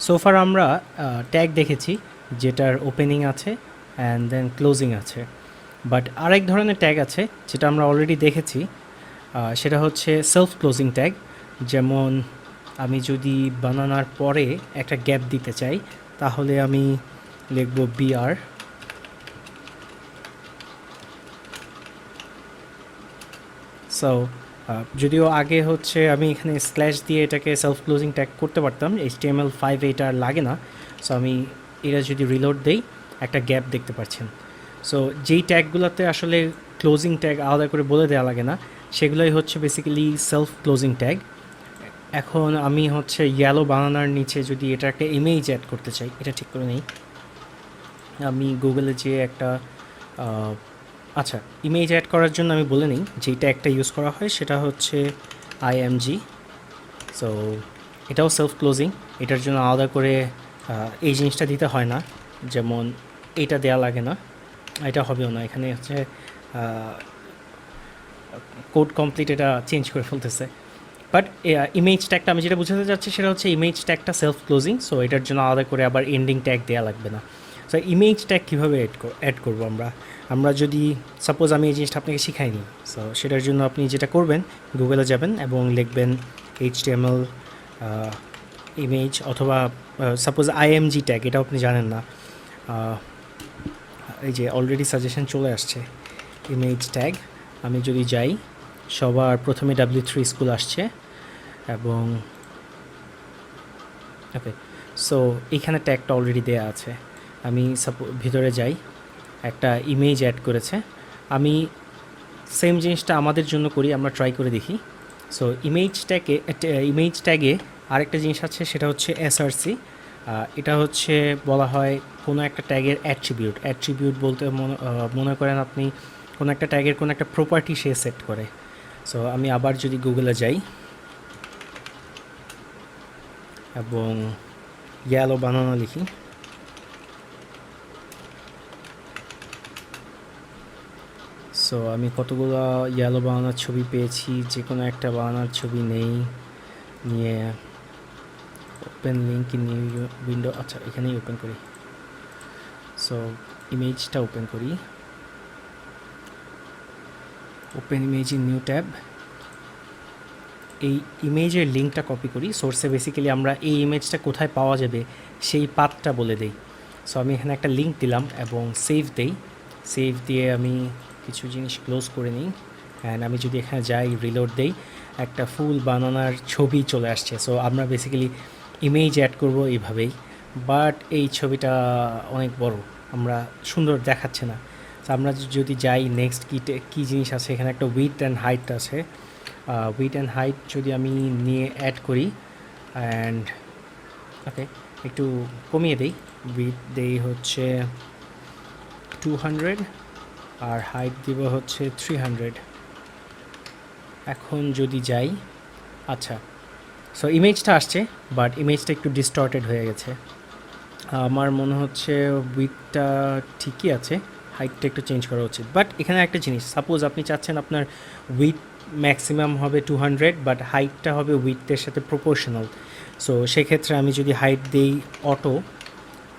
সোফার আমরা ট্যাগ দেখেছি যেটার ওপেনিং আছে অ্যান্ড দেন ক্লোজিং আছে, বাট আরেক ধরনের ট্যাগ আছে যেটা আমরা অলরেডি দেখেছি, সেটা হচ্ছে সেলফ ক্লোজিং ট্যাগ। যেমন আমি যদি বানানোর পরে একটা গ্যাপ দিতে চাই, তাহলে আমি লিখব বিআর। সো যদিও আগে হচ্ছে আমি এখানে স্ল্যাশ দিয়ে এটাকে সেলফ ক্লোজিং ট্যাগ করতে পারতাম, HTML5 এটা আর লাগে না। সো আমি এটা যদি রিলোড দেই, একটা গ্যাপ দেখতে পাচ্ছেন। সো যেই ট্যাগগুলোতে আসলে ক্লোজিং ট্যাগ আলাদা করে বলে দেওয়া লাগে না, সেগুলোই হচ্ছে বেসিক্যালি সেলফ ক্লোজিং ট্যাগ। এখন আমি হচ্ছে ইয়েলো বানানার নিচে যদি এটা একটা ইমেজ অ্যাড করতে চাই, এটা ঠিক করে নেই। আমি গুগলে যেয়ে একটা আচ্ছা, ইমেজ অ্যাড করার জন্য আমি বলে নিই যে ট্যাগটা ইউজ করা হয় সেটা হচ্ছে IMG। সো এটাও সেলফ ক্লোজিং, এটার জন্য আলাদা করে এই জিনিসটা দিতে হয় না, যেমন এটা দেয়া লাগে না, এটা হবেও না। এখানে হচ্ছে কোড কমপ্লিট এটা চেঞ্জ করে ফেলতেছে। বাট ইমেজ ট্যাগটা আমি যেটা বোঝাতে চাচ্ছি সেটা হচ্ছে ইমেজ ট্যাগটা সেলফ ক্লোজিং, সো এটার জন্য আলাদা করে আবার এন্ডিং ট্যাগ দেওয়া লাগবে না। সো ইমেজ ট্যাগ কীভাবে অ্যাড করবো আমরা যদি সাপোজ আমি এই জিনিসটা আপনাকে শিখাইনি, সো সেটার জন্য আপনি যেটা করবেন, গুগলে যাবেন এবং লিখবেন HTML ইমেজ, অথবা সাপোজ IMG ট্যাগ, এটাও আপনি জানেন না, এই যে অলরেডি সাজেশন চলে আসছে ইমেজ ট্যাগ। আমি যদি যাই, সবার প্রথমে W3 স্কুল আসছে এবং ওকে, সো এখানে ট্যাগটা অলরেডি দেয়া আছে। আমি ভিতরে যাই, একটা ইমেজ অ্যাড করেছে। আমি সেম জিনিসটা আমাদের জন্য করি, আমরা ট্রাই করে দেখি। সো ইমেজ ট্যাগে আরেকটা জিনিস আছে, সেটা হচ্ছে SRC। এটা হচ্ছে বলা হয় কোনো একটা ট্যাগের অ্যাট্রিবিউট বলতে মনে করেন আপনি কোনো একটা ট্যাগের কোনো একটা প্রপার্টি সে সেট করে। সো আমি আবার যদি গুগলে যাই এবং ইয়েলো বানানো লিখি, সো আমি কতগুলো ইয়েলো বানানোর ছবি পেয়েছি, যে কোনো একটা বানানোর ছবি নিয়ে open link in new window. আচ্ছা, এখানেই ওপেন করি। সো ইমেজটা ওপেন করি, open image in new tab. এই ইমেজের লিঙ্কটা কপি করি, সোর্সে বেসিক্যালি আমরা এই ইমেজটা কোথায় পাওয়া যাবে সেই পাথটা বলে দেই। সো আমি এখানে একটা লিঙ্ক দিলাম এবং সেভ দেই। সেভ দিয়ে আমি কিছু জিনিস ক্লোজ করে নিই, অ্যান্ড আমি যদি এখানে যাই, রিলোড দেই, একটা ফুল বানানার ছবি চলে আসছে। সো আমরা বেসিক্যালি ইমেজ অ্যাড করব এইভাবেই, বাট এই ছবিটা অনেক বড়, আমরা সুন্দর দেখাচ্ছে না। তো আমরা যদি যাই নেক্সট কী জিনিস আছে, এখানে একটা উইডথ অ্যান্ড হাইট আছে। উইডথ অ্যান্ড হাইট যদি আমি নিয়ে অ্যাড করি, অ্যান্ড ওকে একটু কমিয়ে দিই, উইডথ দেই হচ্ছে 200 আর হাইট দিব হচ্ছে 300। এখন যদি যাই, আচ্ছা, সো ইমেজটা আসছে, বাট ইমেজটা একটু ডিস্টর্টেড হয়ে গেছে। আমার মনে হচ্ছে উইডথটা ঠিকই আছে, হাইটটা একটু চেঞ্জ করা উচিত। বাট এখানে একটা জিনিস, সাপোজ আপনি চাচ্ছেন আপনার উইডথ ম্যাক্সিমাম হবে 200, বাট হাইটটা হবে উইডথের সাথে প্রপোর্শনাল। সো সেক্ষেত্রে আমি যদি হাইট দিই অটো,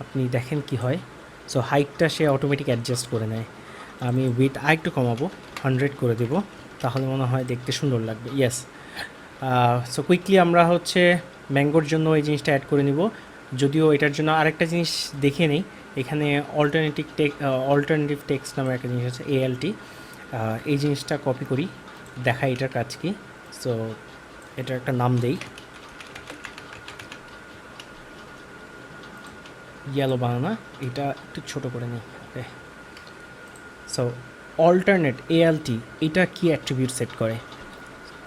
আপনি দেখেন কি হয়। সো হাইটটা সে অটোমেটিক অ্যাডজাস্ট করে নেয়। আমি উইডথ আরেকটু কমাবো, 100 করে দেব, তাহলে মনে হয় দেখতে সুন্দর লাগবে। ইয়েস। সো কুইকলি আমরা হচ্ছে ম্যাঙ্গোর জন্য এই জিনিসটা অ্যাড করে নিব। যদিও এটার জন্য আরেকটা জিনিস দেখে নেই, এখানে অল্টারনেটিভ টেক্সট নামের একটা জিনিস আছে, ALT। এই জিনিসটা কপি করি, দেখাই এটার কাজ কি। সো এটার একটা নাম দেই, ইয়েলো বানানা, এটা একটু ছোটো করে নিই। ওকে, সো অল্টারনেট ALT, এটা কি অ্যাট্রিবিউট সেট করে?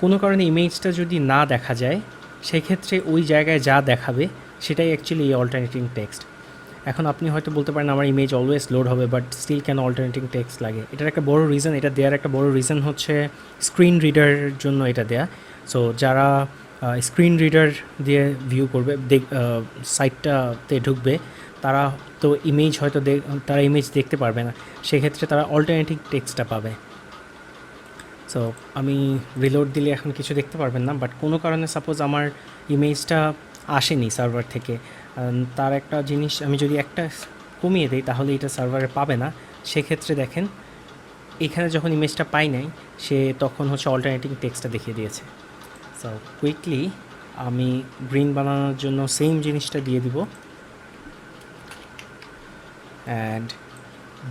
কোনো কারণে ইমেজটা যদি না দেখা যায়, সেক্ষেত্রে ওই জায়গায় যা দেখাবে সেটাই অ্যাকচুয়ালি এই অল্টারনেটিং টেক্সট। এখন আপনি হয়তো বলতে পারেন আমার ইমেজ অলওয়েজ লোড হবে, বাট স্টিল কেন অল্টারনেটিং টেক্সট লাগে? এটার একটা বড় রিজন, এটা দেওয়ার একটা বড় রিজন হচ্ছে স্ক্রিন রিডারের জন্য এটা দেয়া। সো যারা স্ক্রিন রিডার দিয়ে ভিউ করবে, সাইটটাতে ঢুকবে, তারা তো ইমেজ হয়তো তারা ইমেজ দেখতে পারবে না, সেক্ষেত্রে তারা অল্টারনেটিভ টেক্সটটা পাবে। সো আমি রিলোড দিলে এখন কিছু দেখতে পারবেন না, বাট কোনো কারণে সাপোজ আমার ইমেজটা আসেনি সার্ভার থেকে। তার একটা জিনিস আমি যদি একটা কমিয়ে দেই তাহলে এটা সার্ভারে পাবে না। সেক্ষেত্রে দেখেন এখানে যখন ইমেজটা পাই নাই সে তখন হচ্ছে অল্টারনেটিং টেক্সটটা দেখিয়ে দিয়েছে। সো কুইকলি আমি গ্রিন বানানোর জন্য সেম জিনিসটা দিয়ে দিব অ্যান্ড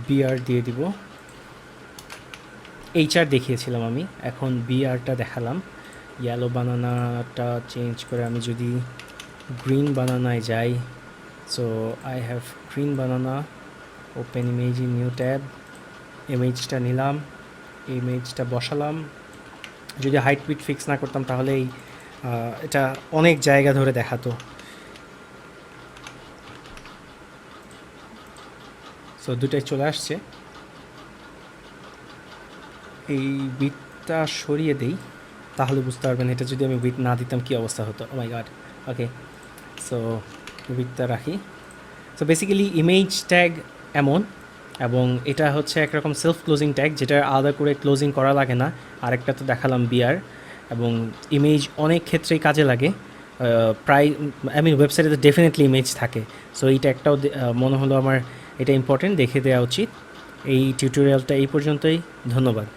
বিআর দিয়ে দিব। এইচআর দেখিয়েছিলাম আমি, এখন বিআরটা দেখালাম। ইয়েলো বানানাটা চেঞ্জ করে আমি যদি গ্রিন বানানায় যাই, so I have green banana, open image in new tab, ইমেজটা নিলাম, ইমেজটা বসালাম। যদি হাইট উইড ফিক্স না করতাম তাহলে এটা অনেক জায়গা ধরে দেখাতো। সো দুটাই চলে আসছে। এই উইডটা সরিয়ে দেই তাহলে বুঝতে পারবেন এটা যদি আমি উইড না দিতাম কী অবস্থা হতো। ও মাই গড। ওকে, সো উইডটা রাখি। সো বেসিক্যালি ইমেজ ট্যাগ এমন, এবং এটা হচ্ছে একরকম সেলফ ক্লোজিং ট্যাগ যেটা আলাদা করে ক্লোজিং করা লাগে না। আরেকটা তো দেখালাম বিআর, এবং ইমেজ অনেক ক্ষেত্রেই কাজে লাগে। প্রায় ওয়েবসাইটে তো ডেফিনেটলি ইমেজ থাকে। সো এই ট্যাগটাও মনে হলো আমার এটা ইম্পর্টেন্ট, দেখে দেওয়া উচিত। এই টিউটোরিয়ালটা এই পর্যন্তই, ধন্যবাদ।